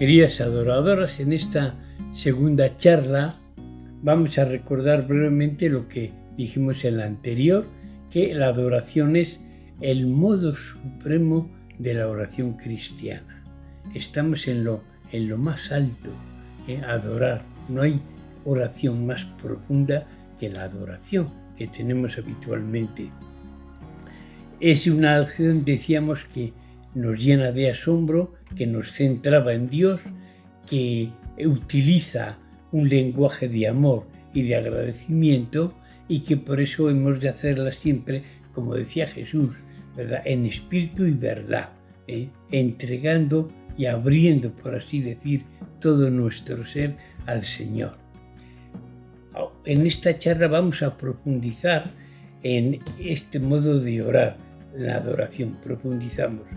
Queridas adoradoras, en esta segunda charla vamos a recordar brevemente lo que dijimos en la anterior, que la adoración es el modo supremo de la oración cristiana. Estamos en lo más alto, adorar. No hay oración más profunda que la adoración que tenemos habitualmente. Es una oración, decíamos, que nos llena de asombro, que nos centraba en Dios, que utiliza un lenguaje de amor y de agradecimiento, y que por eso hemos de hacerla siempre, como decía Jesús, ¿verdad?, en espíritu y verdad, entregando y abriendo, por así decir, todo nuestro ser al Señor. En esta charla vamos a profundizar en este modo de orar, la adoración. Profundizamos.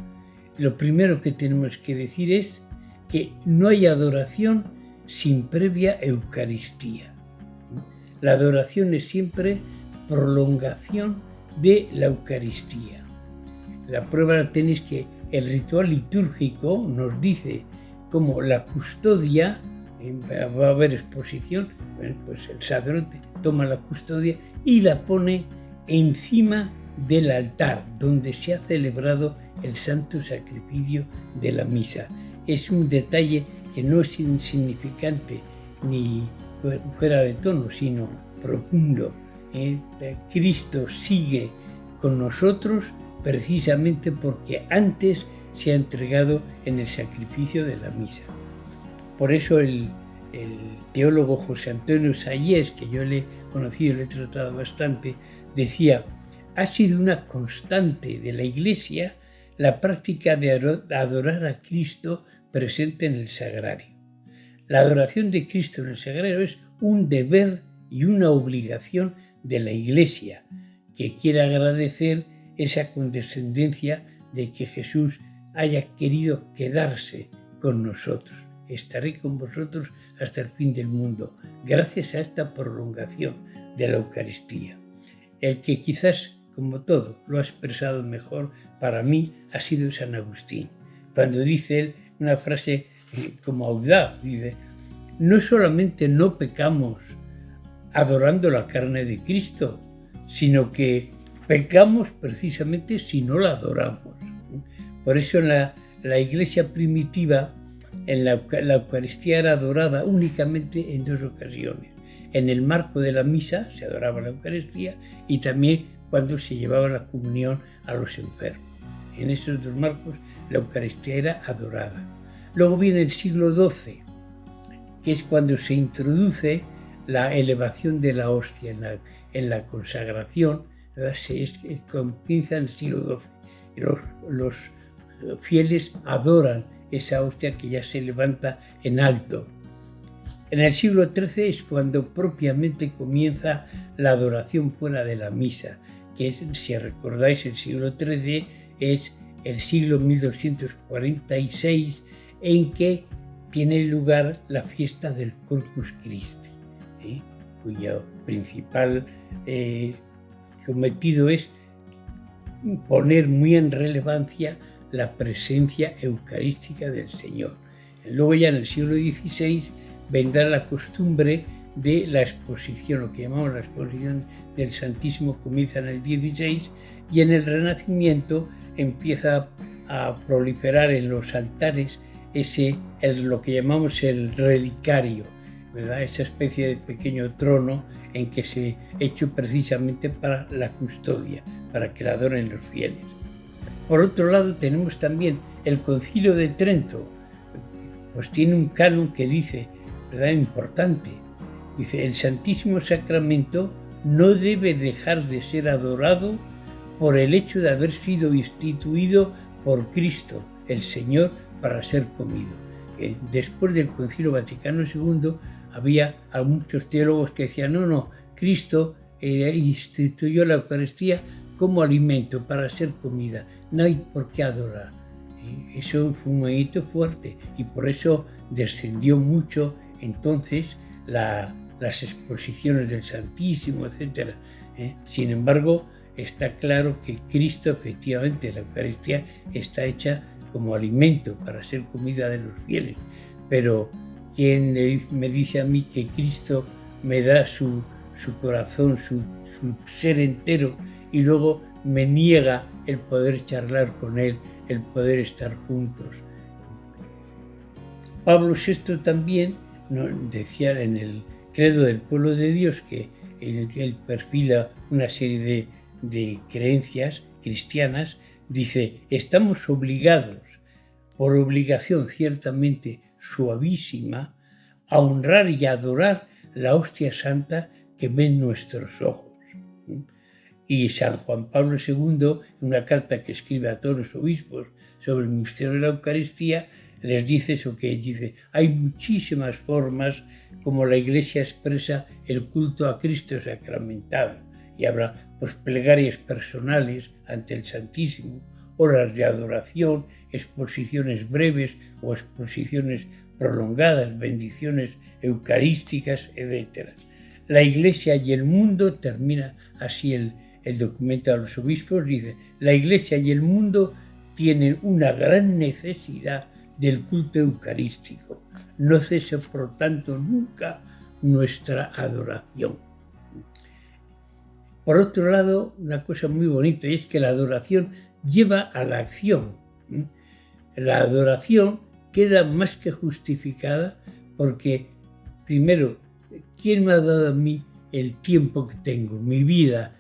Lo primero que tenemos que decir es que no hay adoración sin previa Eucaristía. La adoración es siempre prolongación de la Eucaristía. La prueba la tenéis que el ritual litúrgico nos dice cómo la custodia, va a haber exposición, pues el sacerdote toma la custodia y la pone encima del altar donde se ha celebrado el santo sacrificio de la misa. Es un detalle que no es insignificante ni fuera de tono, sino profundo. Cristo sigue con nosotros precisamente porque antes se ha entregado en el sacrificio de la misa. Por eso el teólogo José Antonio Sayés, que yo le he conocido, le he tratado bastante, decía: ha sido una constante de la Iglesia la práctica de adorar a Cristo presente en el sagrario. La adoración de Cristo en el sagrario es un deber y una obligación de la Iglesia, que quiere agradecer esa condescendencia de que Jesús haya querido quedarse con nosotros. Estaré con vosotros hasta el fin del mundo, gracias a esta prolongación de la Eucaristía. El que quizás, como todo, lo ha expresado mejor para mí ha sido San Agustín, cuando dice él una frase como audaz, dice: no solamente no pecamos adorando la carne de Cristo, sino que pecamos precisamente si no la adoramos. Por eso en la Iglesia primitiva, la Eucaristía era adorada únicamente en dos ocasiones. En el marco de la misa se adoraba la Eucaristía y también cuando se llevaba la comunión a los enfermos. En esos dos marcos la Eucaristía era adorada. Luego viene el siglo XII, que es cuando se introduce la elevación de la hostia en la consagración. Comienza en el siglo XII. Los fieles adoran esa hostia que ya se levanta en alto. En el siglo XIII es cuando propiamente comienza la adoración fuera de la misa, que es, si recordáis, el siglo XIII es el siglo 1246, en que tiene lugar la fiesta del Corpus Christi, cuyo principal cometido es poner muy en relevancia la presencia eucarística del Señor. Luego ya en el siglo XVI vendrá la costumbre de la exposición, lo que llamamos la exposición del Santísimo, comienza en el XVI, y en el Renacimiento empieza a proliferar en los altares lo que llamamos el relicario, ¿verdad?, esa especie de pequeño trono en que se ha hecho precisamente para la custodia, para que la adoren los fieles. Por otro lado, tenemos también el Concilio de Trento, pues tiene un canon que dice, ¿verdad?, importante, dice: el Santísimo Sacramento no debe dejar de ser adorado por el hecho de haber sido instituido por Cristo, el Señor, para ser comido. Después del Concilio Vaticano II había muchos teólogos que decían: no, Cristo instituyó la Eucaristía como alimento para ser comida, no hay por qué adorar. Eso fue un movimiento fuerte y por eso descendió mucho entonces las exposiciones del Santísimo, etc. Sin embargo, está claro que Cristo, efectivamente, la Eucaristía está hecha como alimento para ser comida de los fieles. pero ¿quién me dice a mí que Cristo me da su corazón, su ser entero, y luego me niega el poder charlar con Él, el poder estar juntos? Pablo VI también decía en el Credo del Pueblo de Dios, que él perfila una serie de creencias cristianas, dice: estamos obligados, por obligación ciertamente suavísima, a honrar y adorar la hostia santa que ven nuestros ojos. Y San Juan Pablo II, en una carta que escribe a todos los obispos sobre el misterio de la Eucaristía, les dice eso que dice: hay muchísimas formas como la Iglesia expresa el culto a Cristo sacramentado, y habrá plegarias personales ante el Santísimo, horas de adoración, exposiciones breves o exposiciones prolongadas, bendiciones eucarísticas, etc. La Iglesia y el mundo, termina así el documento a los obispos, dice: la Iglesia y el mundo tienen una gran necesidad del culto eucarístico. No cese, por tanto, nunca nuestra adoración. Por otro lado, una cosa muy bonita es que la adoración lleva a la acción. La adoración queda más que justificada porque, primero, ¿quién me ha dado a mí el tiempo que tengo, mi vida,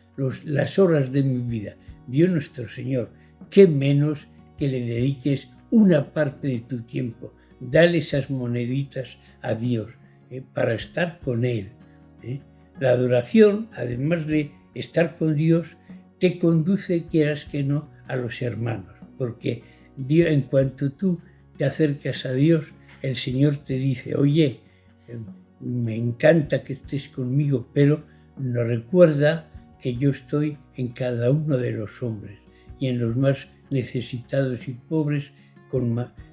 las horas de mi vida? Dios nuestro Señor. ¿Qué menos que le dediques una parte de tu tiempo? Dale esas moneditas a Dios para estar con Él. La adoración, además de estar con Dios, te conduce, quieras que no, a los hermanos, porque Dios, en cuanto tú te acercas a Dios, el Señor te dice: oye, me encanta que estés conmigo, pero no recuerda que yo estoy en cada uno de los hombres y en los más necesitados y pobres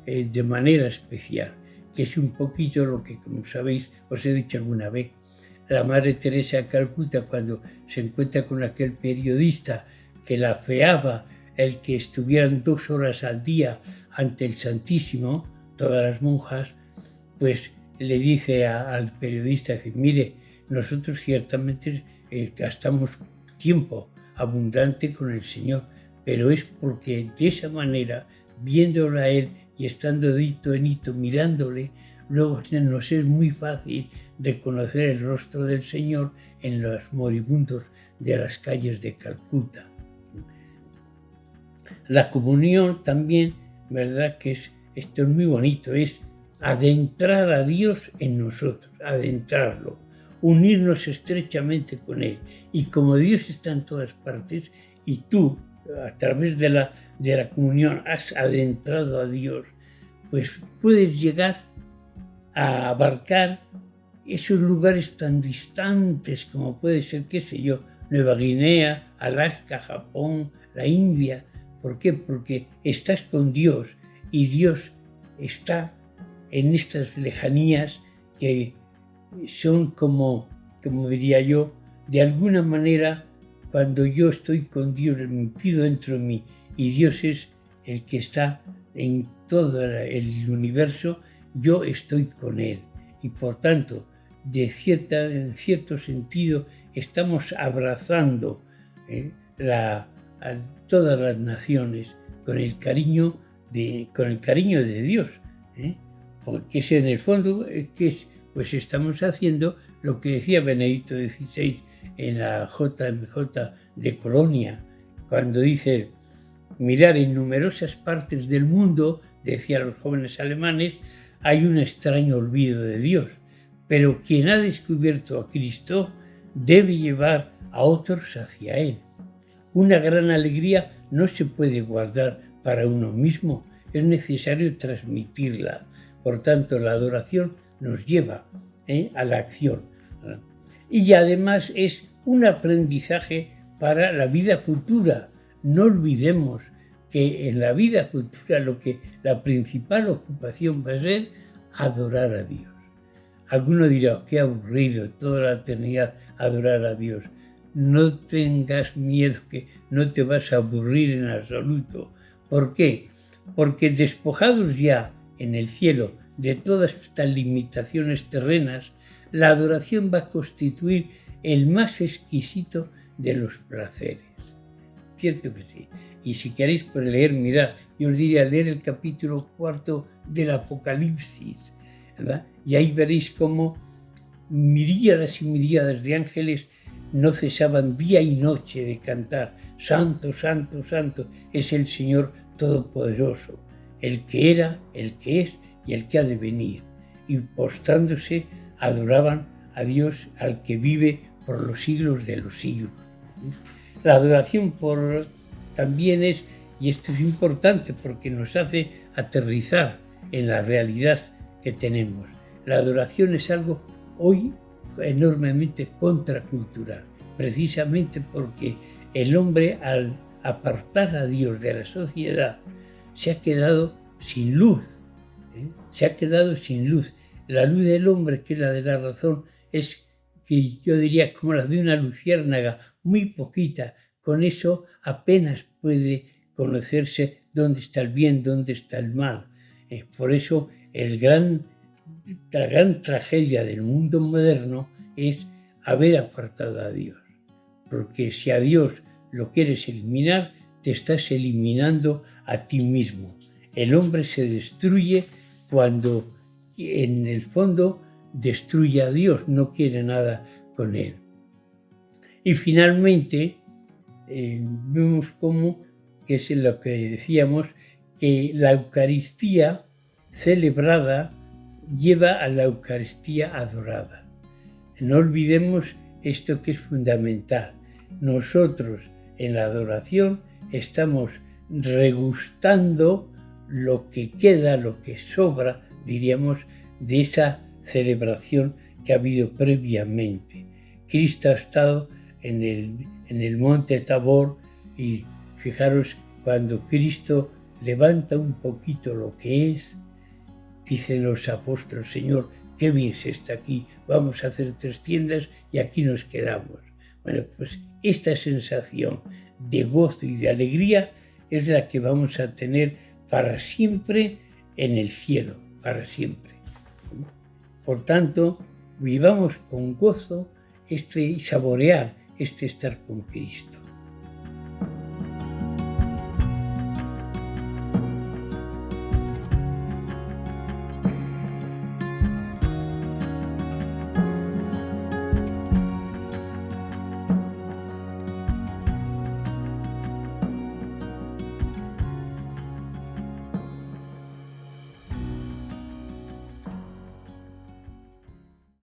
de manera especial, que es un poquito lo que, como sabéis, os he dicho alguna vez. La Madre Teresa de Calcuta, cuando se encuentra con aquel periodista que la afeaba el que estuvieran 2 horas al día ante el Santísimo, todas las monjas, pues le dice al periodista que: mire, nosotros ciertamente gastamos tiempo abundante con el Señor, pero es porque de esa manera, viéndolo a Él y estando de hito en hito mirándole, luego nos es muy fácil reconocer el rostro del Señor en los moribundos de las calles de Calcuta. La comunión también, ¿verdad? Que esto es muy bonito, es adentrar a Dios en nosotros, adentrarlo, unirnos estrechamente con Él. Y como Dios está en todas partes y tú, a través de la comunión, has adentrado a Dios, pues puedes llegar a abarcar esos lugares tan distantes como puede ser, qué sé yo, Nueva Guinea, Alaska, Japón, la India. ¿Por qué? Porque estás con Dios y Dios está en estas lejanías que son como diría yo, de alguna manera, cuando yo estoy con Dios, me pido dentro de mí y Dios es el que está en todo el universo, yo estoy con Él. Y por tanto, en cierto sentido, estamos abrazando a todas las naciones con el cariño de Dios. Porque es en el fondo, pues estamos haciendo lo que decía Benedicto XVI en la JMJ de Colonia, cuando dice: mirar, en numerosas partes del mundo, decía a los jóvenes alemanes, hay un extraño olvido de Dios, pero quien ha descubierto a Cristo debe llevar a otros hacia Él. Una gran alegría no se puede guardar para uno mismo, es necesario transmitirla. Por tanto, la adoración nos lleva a la acción. Y además es un aprendizaje para la vida futura. No olvidemos que en la vida futura la principal ocupación va a ser adorar a Dios. Alguno dirá: qué aburrido, toda la eternidad adorar a Dios. No tengas miedo, que no te vas a aburrir en absoluto. ¿Por qué? Porque despojados ya en el cielo de todas estas limitaciones terrenas, la adoración va a constituir el más exquisito de los placeres. Cierto que sí. Y si queréis pues leer, mirad, yo os diría leer el capítulo 4 del Apocalipsis, ¿verdad? Y ahí veréis cómo miríadas y miríadas de ángeles no cesaban día y noche de cantar: Santo, Santo, Santo es el Señor Todopoderoso, el que era, el que es y el que ha de venir. Y postrándose adoraban a Dios, al que vive por los siglos de los siglos. La adoración también es, y esto es importante porque nos hace aterrizar en la realidad que tenemos, la adoración es algo hoy enormemente contracultural, precisamente porque el hombre, al apartar a Dios de la sociedad, se ha quedado sin luz, se ha quedado sin luz. La luz del hombre, que es la de la razón, es, que yo diría, como la de una luciérnaga, muy poquita. Con eso apenas puede conocerse dónde está el bien, dónde está el mal. Por eso la gran tragedia del mundo moderno es haber apartado a Dios. Porque si a Dios lo quieres eliminar, te estás eliminando a ti mismo. El hombre se destruye cuando en el fondo destruye a Dios, no quiere nada con él. Y finalmente vemos cómo, que es lo que decíamos, que la Eucaristía celebrada lleva a la Eucaristía adorada. No olvidemos esto, que es fundamental. Nosotros en la adoración estamos regustando lo que queda, lo que sobra, diríamos, de esa celebración que ha habido previamente. Cristo ha estado en el monte Tabor, y fijaros, cuando Cristo levanta un poquito lo que es, dicen los apóstoles: Señor, qué bien se está aquí, vamos a hacer 3 tiendas y aquí nos quedamos. Bueno, pues esta sensación de gozo y de alegría es la que vamos a tener para siempre en el cielo, para siempre. Por tanto, vivamos con gozo y saborear estar con Cristo.